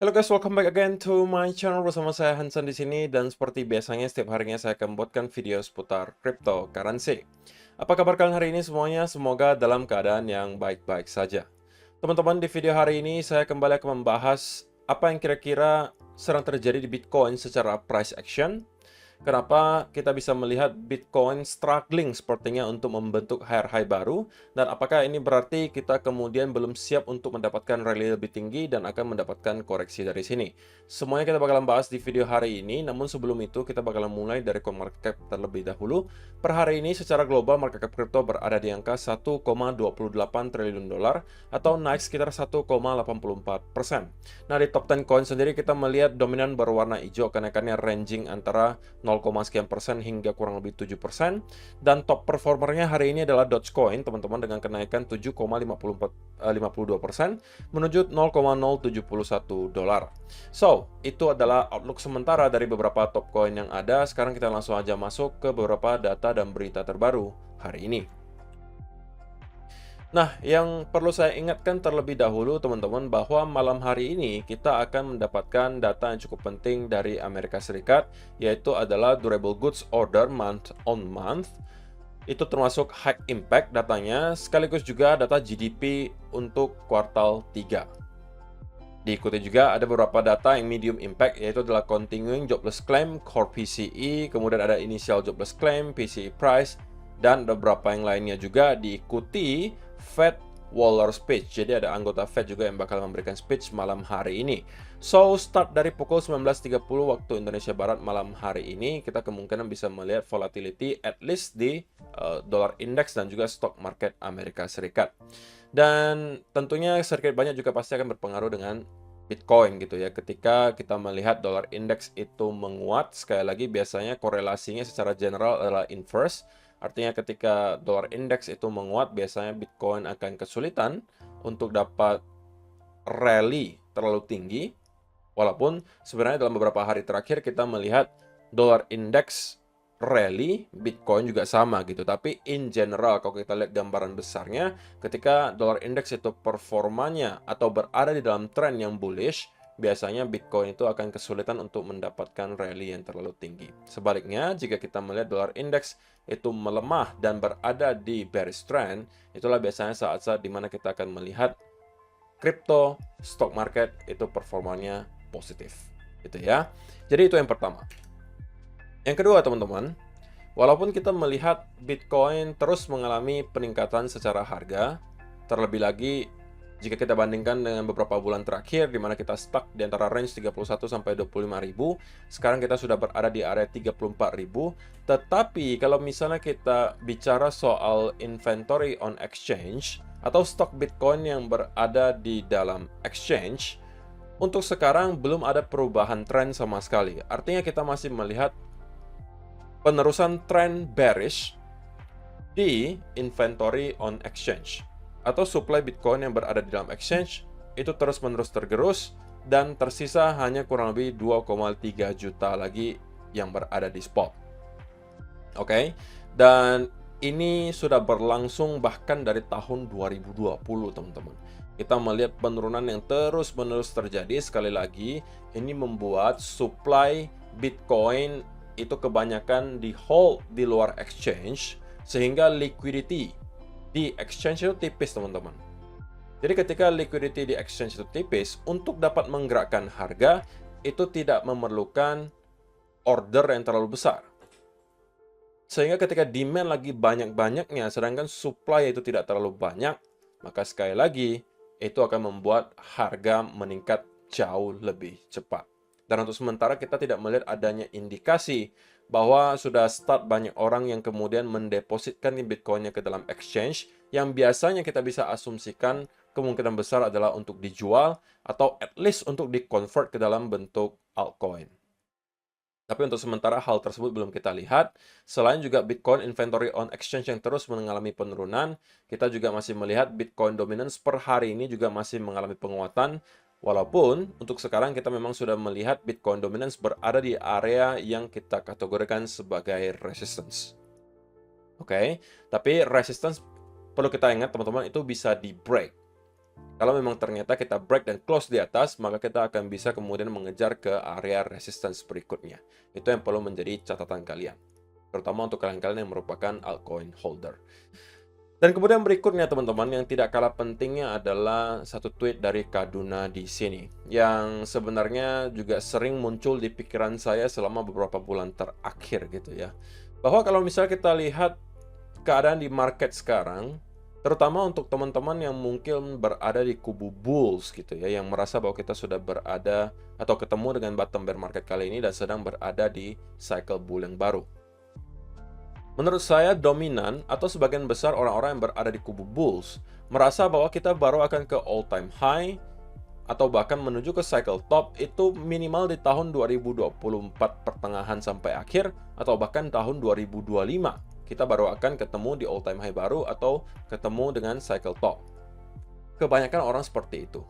Halo guys, welcome back again to my channel bersama saya Hansen di sini dan seperti biasanya setiap harinya saya akan membuatkan video seputar cryptocurrency. Apa kabar kalian hari ini semuanya? Semoga dalam keadaan yang baik-baik saja. Teman-teman, di video hari ini saya kembali akan membahas apa yang kira-kira sedang terjadi di Bitcoin secara price action. Kenapa kita bisa melihat Bitcoin struggling sepertinya untuk membentuk higher high baru, dan apakah ini berarti kita kemudian belum siap untuk mendapatkan rally lebih tinggi dan akan mendapatkan koreksi dari sini. Semuanya kita bakalan bahas di video hari ini, namun sebelum itu kita bakalan mulai dari CoinMarketCap terlebih dahulu. Per hari ini secara global market cap crypto berada di angka 1,28 triliun dolar atau naik sekitar 1,84%. Nah, di top 10 coin sendiri kita melihat dominan berwarna hijau, kenaikannya ranging antara 0, sekian persen hingga kurang lebih 7%. Dan top performernya hari ini adalah Dogecoin, teman-teman, dengan kenaikan 7,52% menuju 0,071 dolar. So, itu adalah outlook sementara dari beberapa top coin yang ada. Sekarang kita langsung aja masuk ke beberapa data dan berita terbaru hari ini. Nah, yang perlu saya ingatkan terlebih dahulu teman-teman bahwa malam hari ini kita akan mendapatkan data yang cukup penting dari Amerika Serikat, yaitu adalah Durable Goods Order month on month. Itu termasuk high impact datanya, sekaligus juga data GDP untuk kuartal 3. Diikuti juga ada beberapa data yang medium impact, yaitu adalah Continuing Jobless Claim, Core PCE, kemudian ada Initial Jobless Claim, PCE Price, dan beberapa yang lainnya juga diikuti Fed Waller Speech. Jadi ada anggota Fed juga yang bakal memberikan speech malam hari ini. So, start dari pukul 19.30 waktu Indonesia Barat malam hari ini, kita kemungkinan bisa melihat volatility at least di dollar index dan juga stock market Amerika Serikat. Dan tentunya sedikit banyak juga pasti akan berpengaruh dengan Bitcoin gitu ya. Ketika kita melihat dollar index itu menguat, sekali lagi biasanya korelasinya secara general adalah inverse. Artinya ketika dollar index itu menguat, biasanya Bitcoin akan kesulitan untuk dapat rally terlalu tinggi. Walaupun sebenarnya dalam beberapa hari terakhir kita melihat dollar index rally, Bitcoin juga sama gitu. Tapi in general kalau kita lihat gambaran besarnya, ketika dollar index itu performanya atau berada di dalam tren yang bullish, biasanya Bitcoin itu akan kesulitan untuk mendapatkan rally yang terlalu tinggi. Sebaliknya, jika kita melihat dollar index itu melemah dan berada di bearish trend, itulah biasanya saat-saat dimana kita akan melihat crypto, stock market itu performanya positif. Gitu ya. Jadi itu yang pertama. Yang kedua, teman-teman, walaupun kita melihat Bitcoin terus mengalami peningkatan secara harga, terlebih lagi jika kita bandingkan dengan beberapa bulan terakhir di mana kita stuck di antara range 31 sampai 25.000, sekarang kita sudah berada di area 34.000. Tetapi kalau misalnya kita bicara soal inventory on exchange atau stok Bitcoin yang berada di dalam exchange, untuk sekarang belum ada perubahan tren sama sekali. Artinya kita masih melihat penerusan tren bearish di inventory on exchange atau supply Bitcoin yang berada di dalam exchange itu terus-menerus tergerus dan tersisa hanya kurang lebih 2,3 juta lagi yang berada di spot. Oke. Dan ini sudah berlangsung bahkan dari tahun 2020, teman-teman. Kita melihat penurunan yang terus-menerus terjadi. Sekali lagi, ini membuat supply Bitcoin itu kebanyakan di hold di luar exchange, sehingga liquidity di exchange itu tipis, teman-teman. Jadi ketika liquidity di exchange itu tipis, untuk dapat menggerakkan harga, itu tidak memerlukan order yang terlalu besar. Sehingga ketika demand lagi banyak-banyaknya, sedangkan supply itu tidak terlalu banyak, maka sekali lagi, itu akan membuat harga meningkat jauh lebih cepat. Dan untuk sementara kita tidak melihat adanya indikasi bahwa sudah start banyak orang yang kemudian mendepositkan Bitcoin-nya ke dalam exchange, yang biasanya kita bisa asumsikan kemungkinan besar adalah untuk dijual atau at least untuk di-convert ke dalam bentuk altcoin. Tapi untuk sementara hal tersebut belum kita lihat. Selain juga Bitcoin inventory on exchange yang terus mengalami penurunan, kita juga masih melihat Bitcoin dominance per hari ini juga masih mengalami penguatan. Walaupun untuk sekarang kita memang sudah melihat Bitcoin dominance berada di area yang kita kategorikan sebagai resistance. Oke, tapi resistance perlu kita ingat teman-teman itu bisa di break. Kalau memang ternyata kita break dan close di atas, maka kita akan bisa kemudian mengejar ke area resistance berikutnya. Itu yang perlu menjadi catatan kalian, terutama untuk kalian-kalian yang merupakan altcoin holder. Dan kemudian berikutnya teman-teman, yang tidak kalah pentingnya adalah satu tweet dari Kaduna di sini, yang sebenarnya juga sering muncul di pikiran saya selama beberapa bulan terakhir gitu ya. Bahwa kalau misalnya kita lihat keadaan di market sekarang, terutama untuk teman-teman yang mungkin berada di kubu bulls gitu ya, yang merasa bahwa kita sudah berada atau ketemu dengan bottom bear market kali ini dan sedang berada di cycle bull yang baru. Menurut saya dominan atau sebagian besar orang-orang yang berada di kubu bulls merasa bahwa kita baru akan ke all time high atau bahkan menuju ke cycle top itu minimal di tahun 2024 pertengahan sampai akhir atau bahkan tahun 2025. Kita baru akan ketemu di all time high baru atau ketemu dengan cycle top. Kebanyakan orang seperti itu.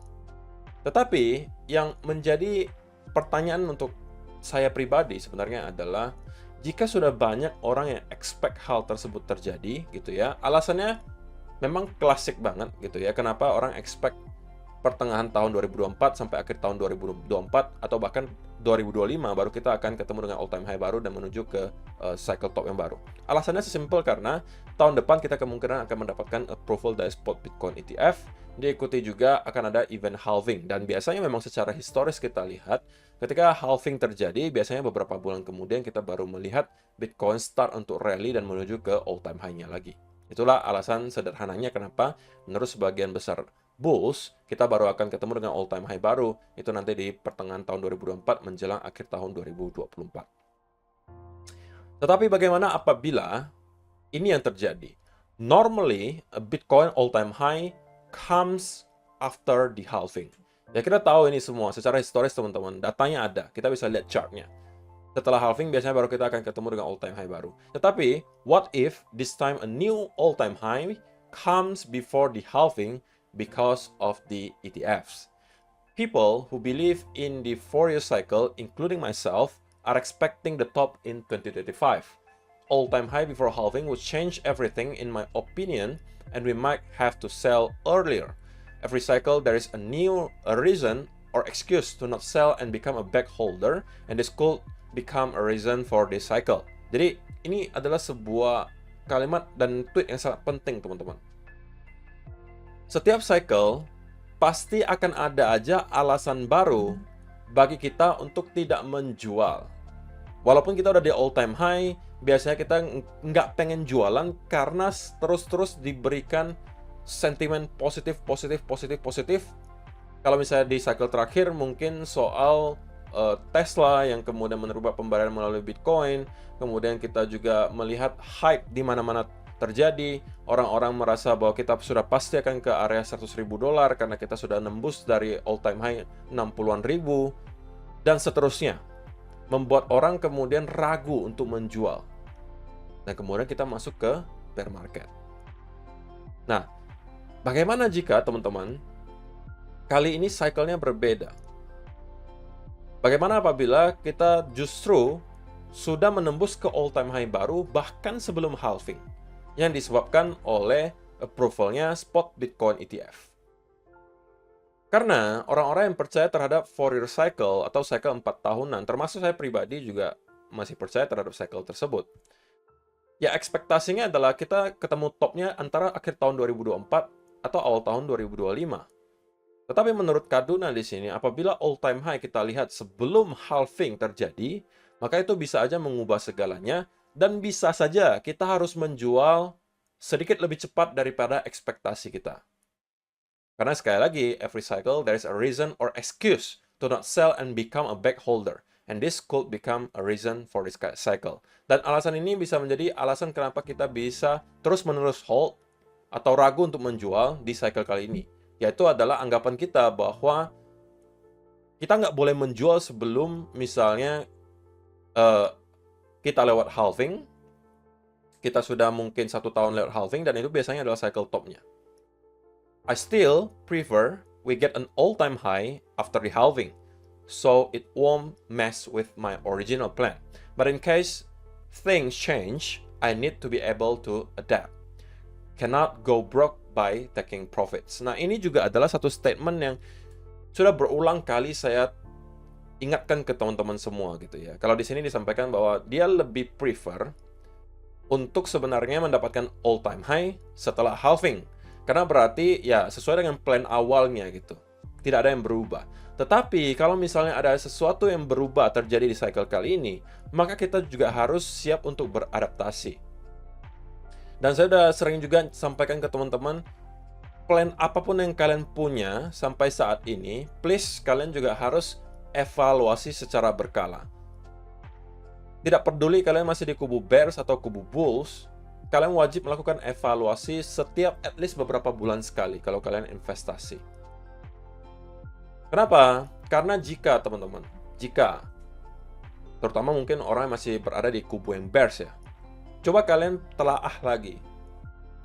Tetapi yang menjadi pertanyaan untuk saya pribadi sebenarnya adalah jika sudah banyak orang yang expect hal tersebut terjadi gitu ya, alasannya memang klasik banget gitu ya. Kenapa orang expect pertengahan tahun 2024 sampai akhir tahun 2024 atau bahkan 2025 baru kita akan ketemu dengan all time high baru dan menuju ke cycle top yang baru. Alasannya sesimpel karena tahun depan kita kemungkinan akan mendapatkan approval dari spot Bitcoin ETF, diikuti juga akan ada event halving, dan biasanya memang secara historis kita lihat ketika halving terjadi biasanya beberapa bulan kemudian kita baru melihat Bitcoin start untuk rally dan menuju ke all time high-nya lagi. Itulah alasan sederhananya kenapa menurut sebagian besar bulls, kita baru akan ketemu dengan all time high baru, itu nanti di pertengahan tahun 2024 menjelang akhir tahun 2024. Tetapi bagaimana apabila ini yang terjadi? Normally, a Bitcoin all time high comes after the halving. Ya kita tahu ini semua, secara historis teman-teman, datanya ada, kita bisa lihat chartnya. Setelah halving, biasanya baru kita akan ketemu dengan all time high baru. Tetapi, what if this time a new all time high comes before the halving because of the ETFs? People who believe in the Fourier cycle, including myself, are expecting the top in 2025. All-time high before halving would change everything in my opinion, and we might have to sell earlier. Every cycle there is a reason or excuse to not sell and become a back holder, and this could become a reason for this cycle. Jadi ini adalah sebuah kalimat dan tweet yang sangat penting teman-teman. Setiap cycle pasti akan ada aja alasan baru bagi kita untuk tidak menjual. Walaupun kita udah di all time high, biasanya kita nggak pengen jualan karena terus-terus diberikan sentimen positif. Kalau misalnya di cycle terakhir mungkin soal Tesla yang kemudian merubah pembayaran melalui Bitcoin, kemudian kita juga melihat hype di mana-mana terjadi, orang-orang merasa bahwa kita sudah pasti akan ke area $100.000 karena kita sudah nembus dari all time high 60-an ribu dan seterusnya, membuat orang kemudian ragu untuk menjual dan kemudian kita masuk ke bear market. Nah, bagaimana jika teman-teman kali ini cycle-nya berbeda? Bagaimana apabila kita justru sudah menembus ke all time high baru bahkan sebelum halving yang disebabkan oleh approval-nya spot Bitcoin ETF? Karena orang-orang yang percaya terhadap Fourier cycle atau cycle 4 tahunan, termasuk saya pribadi juga masih percaya terhadap cycle tersebut. Ya, ekspektasinya adalah kita ketemu topnya antara akhir tahun 2024 atau awal tahun 2025. Tetapi menurut Kaduna di sini, apabila all time high kita lihat sebelum halving terjadi, maka itu bisa aja mengubah segalanya, dan bisa saja kita harus menjual sedikit lebih cepat daripada ekspektasi kita. Karena sekali lagi, every cycle there is a reason or excuse to not sell and become a back holder. And this could become a reason for this cycle. Dan alasan ini bisa menjadi alasan kenapa kita bisa terus-menerus hold atau ragu untuk menjual di cycle kali ini. Yaitu adalah anggapan kita bahwa kita nggak boleh menjual sebelum misalnya kita lewat halving, kita sudah mungkin 1 tahun lewat halving, dan itu biasanya adalah cycle topnya. I still prefer we get an all-time high after the halving, so it won't mess with my original plan. But in case things change, I need to be able to adapt. Cannot go broke by taking profits. Nah, ini juga adalah satu statement yang sudah berulang kali saya ingatkan ke teman-teman semua gitu ya. Kalau di sini disampaikan bahwa dia lebih prefer untuk sebenarnya mendapatkan all time high setelah halving. Karena berarti ya sesuai dengan plan awalnya gitu. Tidak ada yang berubah. Tetapi kalau misalnya ada sesuatu yang berubah terjadi di cycle kali ini, maka kita juga harus siap untuk beradaptasi. Dan saya sudah sering juga sampaikan ke teman-teman, plan apapun yang kalian punya sampai saat ini, please kalian juga harus evaluasi secara berkala. Tidak peduli kalian masih di kubu bears atau kubu bulls, kalian wajib melakukan evaluasi setiap at least beberapa bulan sekali kalau kalian investasi. Kenapa? Karena jika teman-teman, terutama mungkin orang yang masih berada di kubu yang bears ya, coba kalian telaah lagi.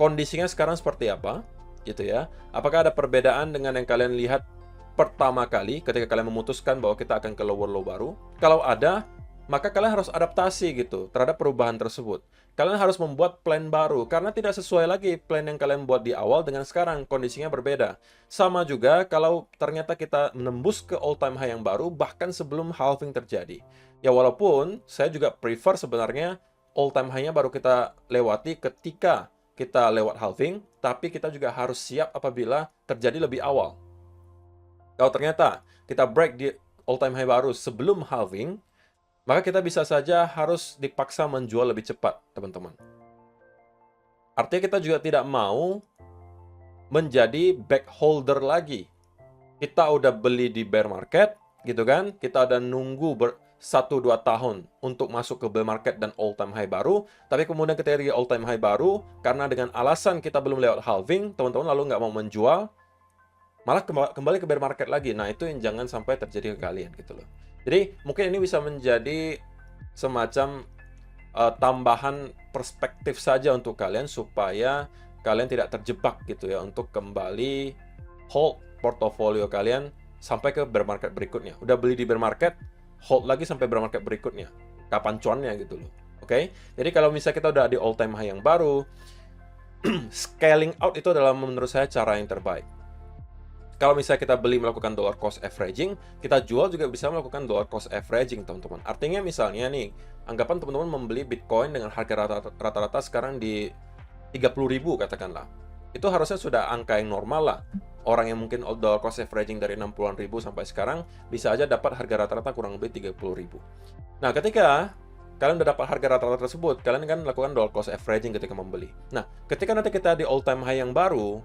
Kondisinya sekarang seperti apa? Gitu ya. Apakah ada perbedaan dengan yang kalian lihat pertama kali ketika kalian memutuskan bahwa kita akan ke lower low baru? Kalau ada, maka kalian harus adaptasi gitu terhadap perubahan tersebut. Kalian harus membuat plan baru, karena tidak sesuai lagi plan yang kalian buat di awal dengan sekarang, kondisinya berbeda. Sama juga kalau ternyata kita menembus ke all time high yang baru, bahkan sebelum halving terjadi. Ya walaupun, saya juga prefer sebenarnya all time high-nya baru kita lewati ketika kita lewat halving, tapi kita juga harus siap apabila terjadi lebih awal. Kalau ternyata kita break di all time high baru sebelum halving, maka kita bisa saja harus dipaksa menjual lebih cepat, teman-teman. Artinya kita juga tidak mau menjadi back holder lagi. Kita udah beli di bear market, gitu kan? Kita udah nunggu 1-2 tahun untuk masuk ke bear market dan all time high baru, tapi kemudian ketika di all time high baru, karena dengan alasan kita belum lewat halving, teman-teman lalu nggak mau menjual, malah kembali ke bear market lagi. Nah, itu yang jangan sampai terjadi ke kalian gitu loh. Jadi, mungkin ini bisa menjadi semacam tambahan perspektif saja untuk kalian supaya kalian tidak terjebak gitu ya untuk kembali hold portofolio kalian sampai ke bear market berikutnya. Udah beli di bear market, hold lagi sampai bear market berikutnya. Kapan cuannya gitu loh. Oke? Jadi kalau misalnya kita udah di all time high yang baru, scaling out itu adalah menurut saya cara yang terbaik. Kalau misalnya kita beli melakukan dollar cost averaging, kita jual juga bisa melakukan dollar cost averaging, teman-teman. Artinya misalnya nih, anggapan teman-teman membeli Bitcoin dengan harga rata-rata sekarang di 30.000 katakanlah. Itu harusnya sudah angka yang normal lah. Orang yang mungkin dollar cost averaging dari 60-an ribu sampai sekarang, bisa aja dapat harga rata-rata kurang lebih 30.000. Nah, ketika kalian udah dapat harga rata-rata tersebut, kalian kan lakukan dollar cost averaging ketika membeli. Nah, ketika nanti kita di all time high yang baru,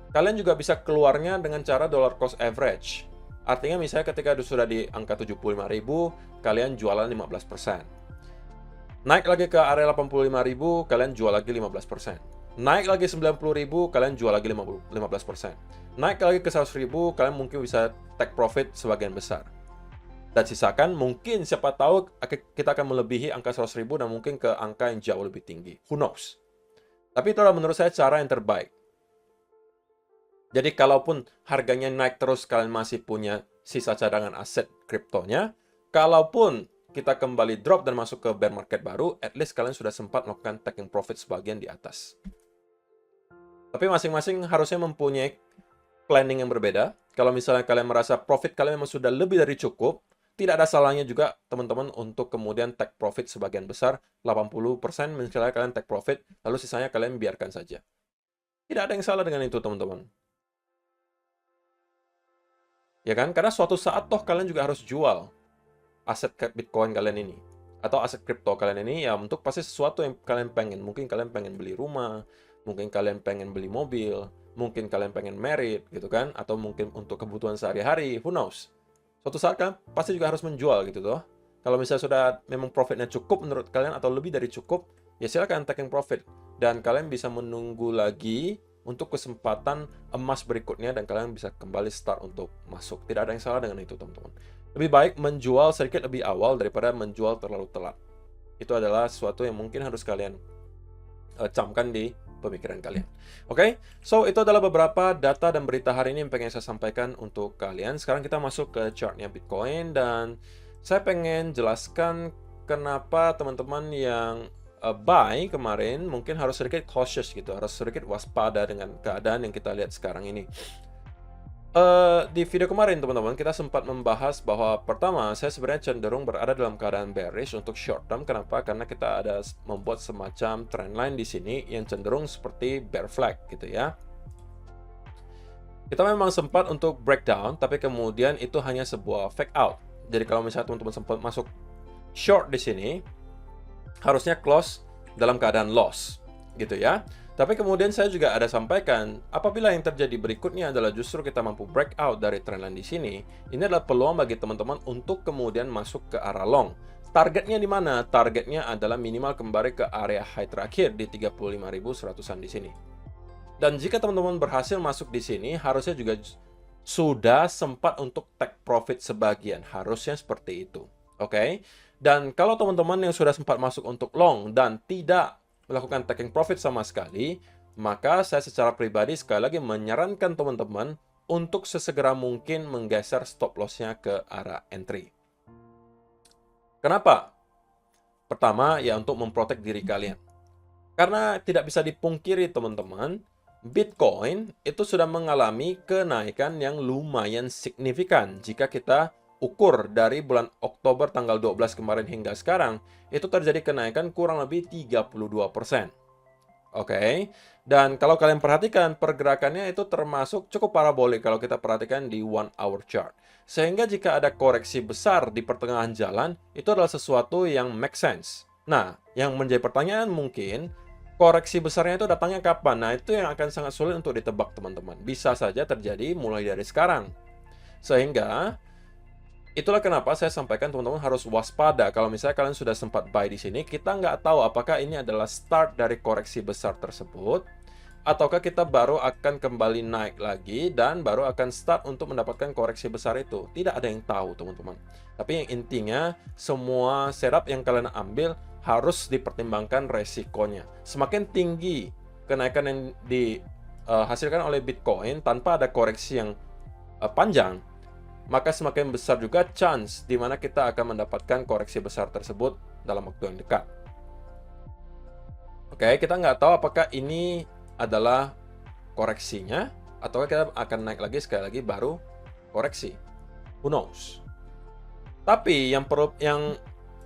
kalian juga bisa keluarnya dengan cara dollar cost average. Artinya misalnya ketika sudah di angka 75.000, kalian jualan 15%. Naik lagi ke area 85.000, kalian jual lagi 15%. Naik lagi 90.000, kalian jual lagi 15%. Naik lagi ke 100.000, kalian mungkin bisa take profit sebagian besar. Dan sisakan mungkin siapa tahu kita akan melebihi angka 100.000 dan mungkin ke angka yang jauh lebih tinggi. Who knows? Tapi itu adalah menurut saya cara yang terbaik. Jadi kalaupun harganya naik terus, kalian masih punya sisa cadangan aset kriptonya. Kalaupun kita kembali drop dan masuk ke bear market baru, at least kalian sudah sempat melakukan taking profit sebagian di atas. Tapi masing-masing harusnya mempunyai planning yang berbeda. Kalau misalnya kalian merasa profit kalian memang sudah lebih dari cukup, tidak ada salahnya juga teman-teman untuk kemudian take profit sebagian besar, 80% misalnya kalian take profit, lalu sisanya kalian biarkan saja. Tidak ada yang salah dengan itu, teman-teman. Ya kan? Karena suatu saat toh kalian juga harus jual aset Bitcoin kalian ini. Atau aset kripto kalian ini ya untuk pasti sesuatu yang kalian pengen. Mungkin kalian pengen beli rumah, mungkin kalian pengen beli mobil, mungkin kalian pengen merit gitu kan. Atau mungkin untuk kebutuhan sehari-hari, who knows. Suatu saat kan pasti juga harus menjual gitu toh. Kalau misalnya sudah memang profitnya cukup menurut kalian atau lebih dari cukup, ya silakan taking profit. Dan kalian bisa menunggu lagi untuk kesempatan emas berikutnya dan kalian bisa kembali start untuk masuk. Tidak ada yang salah dengan itu, teman-teman. Lebih baik menjual sedikit lebih awal daripada menjual terlalu telat. Itu adalah sesuatu yang mungkin harus kalian camkan di pemikiran kalian. Oke, so itu adalah beberapa data dan berita hari ini yang pengen saya sampaikan untuk kalian. Sekarang kita masuk ke chartnya Bitcoin dan saya pengen jelaskan kenapa teman-teman yang buy kemarin, mungkin harus sedikit cautious gitu, harus sedikit waspada dengan keadaan yang kita lihat sekarang ini. Di video kemarin teman-teman, kita sempat membahas bahwa pertama, saya sebenarnya cenderung berada dalam keadaan bearish untuk short term. Kenapa? Karena kita ada membuat semacam trendline di sini yang cenderung seperti bear flag gitu ya. Kita memang sempat untuk breakdown, tapi kemudian itu hanya sebuah fake out. Jadi kalau misalnya teman-teman sempat masuk short di sini, harusnya close dalam keadaan loss gitu ya. Tapi kemudian saya juga ada sampaikan, apabila yang terjadi berikutnya adalah justru kita mampu breakout dari trendline di sini, ini adalah peluang bagi teman-teman untuk kemudian masuk ke arah long. Targetnya di mana? Targetnya adalah minimal kembali ke area high terakhir di 35.100-an di sini. Dan jika teman-teman berhasil masuk di sini, harusnya juga sudah sempat untuk take profit sebagian. Harusnya seperti itu. Oke? Dan kalau teman-teman yang sudah sempat masuk untuk long dan tidak melakukan taking profit sama sekali, maka saya secara pribadi sekali lagi menyarankan teman-teman untuk sesegera mungkin menggeser stop loss-nya ke arah entry. Kenapa? Pertama, ya untuk memprotek diri kalian. Karena tidak bisa dipungkiri teman-teman, Bitcoin itu sudah mengalami kenaikan yang lumayan signifikan. Jika kita ukur dari bulan Oktober tanggal 12 kemarin hingga sekarang, itu terjadi kenaikan kurang lebih 32%. Oke, dan kalau kalian perhatikan pergerakannya itu termasuk cukup parabolik kalau kita perhatikan di 1 hour chart. Sehingga jika ada koreksi besar di pertengahan jalan, itu adalah sesuatu yang make sense. Nah, yang menjadi pertanyaan mungkin, koreksi besarnya itu datangnya kapan? Nah, itu yang akan sangat sulit untuk ditebak teman-teman. Bisa saja terjadi mulai dari sekarang. Sehingga itulah kenapa saya sampaikan teman-teman harus waspada. Kalau misalnya kalian sudah sempat buy di sini, kita nggak tahu apakah ini adalah start dari koreksi besar tersebut, ataukah kita baru akan kembali naik lagi dan baru akan start untuk mendapatkan koreksi besar itu. Tidak ada yang tahu teman-teman. Tapi yang intinya, semua setup yang kalian ambil harus dipertimbangkan resikonya. Semakin tinggi kenaikan yang dihasilkan oleh Bitcoin tanpa ada koreksi yang panjang, maka semakin besar juga chance di mana kita akan mendapatkan koreksi besar tersebut dalam waktu yang dekat. Oke, kita nggak tahu apakah ini adalah koreksinya, atau kita akan naik lagi sekali lagi baru koreksi. Who knows? Tapi yang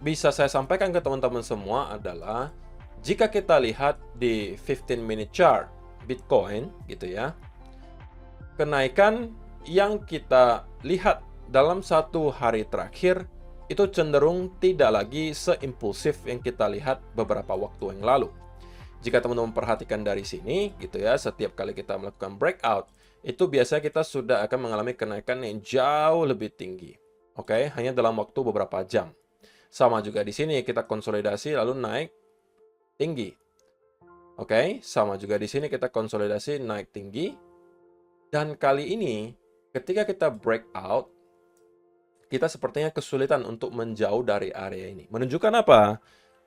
bisa saya sampaikan ke teman-teman semua adalah, jika kita lihat di 15-minute chart Bitcoin, gitu ya, kenaikan yang kita lihat dalam satu hari terakhir itu cenderung tidak lagi seimpulsif yang kita lihat beberapa waktu yang lalu. Jika teman-teman perhatikan dari sini gitu ya, setiap kali kita melakukan breakout, itu biasanya kita sudah akan mengalami kenaikan yang jauh lebih tinggi. Oke, hanya dalam waktu beberapa jam. Sama juga di sini kita konsolidasi lalu naik tinggi. Oke, sama juga di sini kita konsolidasi naik tinggi. Dan kali ini ketika kita breakout, kita sepertinya kesulitan untuk menjauh dari area ini. Menunjukkan apa?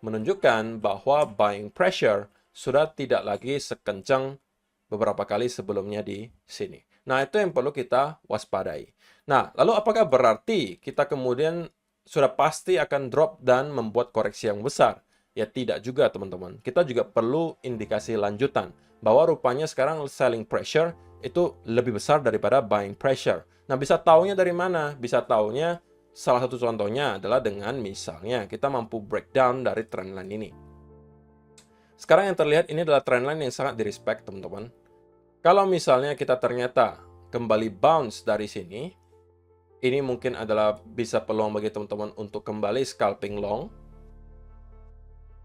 Menunjukkan bahwa buying pressure sudah tidak lagi sekencang beberapa kali sebelumnya di sini. Nah, itu yang perlu kita waspadai. Nah, lalu apakah berarti kita kemudian sudah pasti akan drop dan membuat koreksi yang besar? Ya, tidak juga, teman-teman. Kita juga perlu indikasi lanjutan bahwa rupanya sekarang selling pressure itu lebih besar daripada buying pressure. Nah, bisa taunya dari mana? Bisa taunya, salah satu contohnya adalah dengan misalnya kita mampu breakdown dari trendline ini. Sekarang yang terlihat ini adalah trendline yang sangat di-respect, teman-teman. Kalau misalnya kita ternyata kembali bounce dari sini, ini mungkin adalah bisa peluang bagi teman-teman untuk kembali scalping long.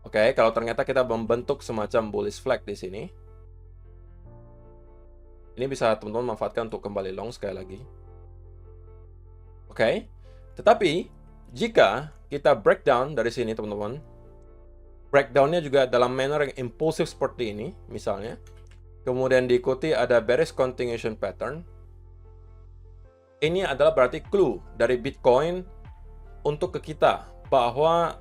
Oke, kalau ternyata kita membentuk semacam bullish flag di sini, ini bisa teman-teman manfaatkan untuk kembali long sekali lagi. Oke, tetapi jika kita breakdown dari sini teman-teman, breakdownnya juga dalam manner yang impulsif seperti ini, misalnya, kemudian diikuti ada bearish continuation pattern, ini adalah berarti clue dari Bitcoin untuk ke kita bahwa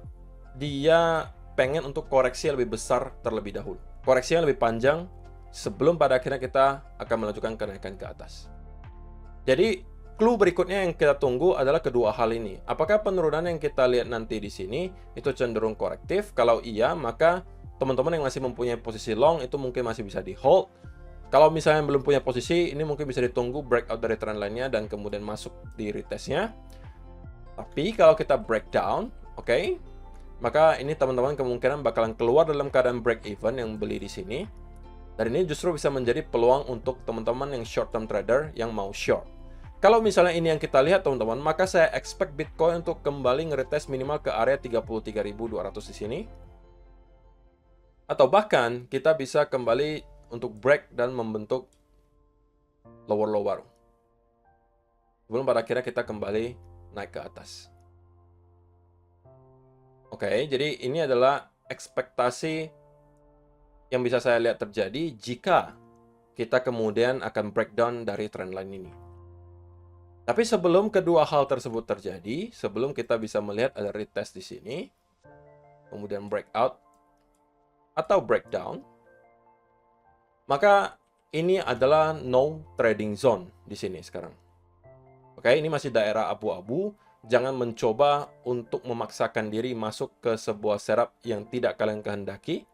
dia pengen untuk koreksi lebih besar terlebih dahulu. Koreksinya lebih panjang sebelum pada akhirnya kita akan melanjutkan kenaikan ke atas. Jadi, clue berikutnya yang kita tunggu adalah kedua hal ini. Apakah penurunan yang kita lihat nanti di sini itu cenderung korektif? Kalau iya, maka teman-teman yang masih mempunyai posisi long itu mungkin masih bisa di hold. Kalau misalnya belum punya posisi, ini mungkin bisa ditunggu breakout dari trendline-nya dan kemudian masuk di retestnya. Tapi kalau kita breakdown, oke, maka ini teman-teman kemungkinan bakalan keluar dalam keadaan break even yang beli di sini. Dan ini justru bisa menjadi peluang untuk teman-teman yang short term trader yang mau short. Kalau misalnya ini yang kita lihat teman-teman, maka saya expect Bitcoin untuk kembali nge-retest minimal ke area 33.200 di sini. Atau bahkan kita bisa kembali untuk break dan membentuk lower low baru. Sebelum pada akhirnya kita kembali naik ke atas. Oke, jadi ini adalah ekspektasi yang bisa saya lihat terjadi jika kita kemudian akan breakdown dari trendline ini. Tapi sebelum kedua hal tersebut terjadi, sebelum kita bisa melihat ada retest di sini, kemudian breakout atau breakdown, maka ini adalah no trading zone di sini sekarang. Oke, ini masih daerah abu-abu. Jangan mencoba untuk memaksakan diri masuk ke sebuah setup yang tidak kalian kehendaki.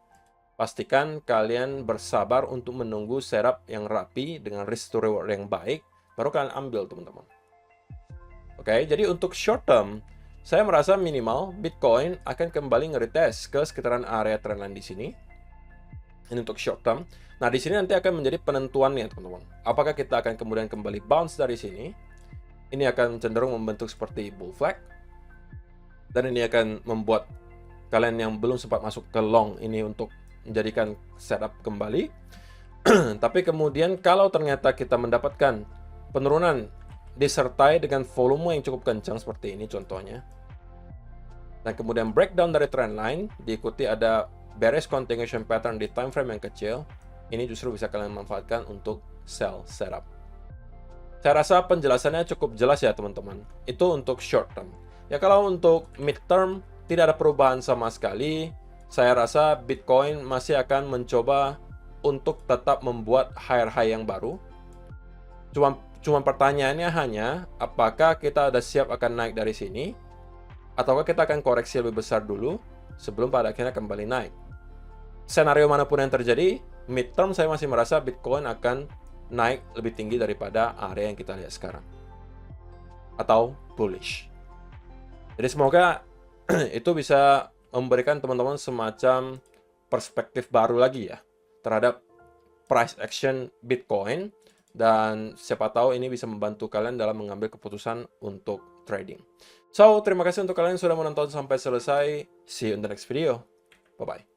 Pastikan kalian bersabar untuk menunggu setup yang rapi dengan risk to reward yang baik, baru kalian ambil, teman-teman. Oke, jadi untuk short term, saya merasa minimal Bitcoin akan kembali nge-retest ke sekitaran area trendline di sini. Ini untuk short term. Nah, di sini nanti akan menjadi penentuannya, teman-teman. Apakah kita akan kemudian kembali bounce dari sini? Ini akan cenderung membentuk seperti bull flag. Dan ini akan membuat kalian yang belum sempat masuk ke long ini untuk menjadikan setup kembali. Tapi kemudian kalau ternyata kita mendapatkan penurunan disertai dengan volume yang cukup kencang seperti ini contohnya. Dan kemudian breakdown dari trendline diikuti ada bearish continuation pattern di time frame yang kecil. Ini justru bisa kalian manfaatkan untuk sell setup. Saya rasa penjelasannya cukup jelas ya teman-teman. Itu untuk short term. Ya kalau untuk mid term tidak ada perubahan sama sekali. Saya rasa Bitcoin masih akan mencoba untuk tetap membuat higher high yang baru. Cuma pertanyaannya hanya apakah kita ada siap akan naik dari sini ataukah kita akan koreksi lebih besar dulu sebelum pada akhirnya kembali naik. Senario manapun yang terjadi, midterm saya masih merasa Bitcoin akan naik lebih tinggi daripada area yang kita lihat sekarang. Atau bullish. Jadi semoga itu bisa memberikan teman-teman semacam perspektif baru lagi ya terhadap price action Bitcoin, dan siapa tahu ini bisa membantu kalian dalam mengambil keputusan untuk trading. So, terima kasih untuk kalian yang sudah menonton sampai selesai. See you in the next video. Bye-bye.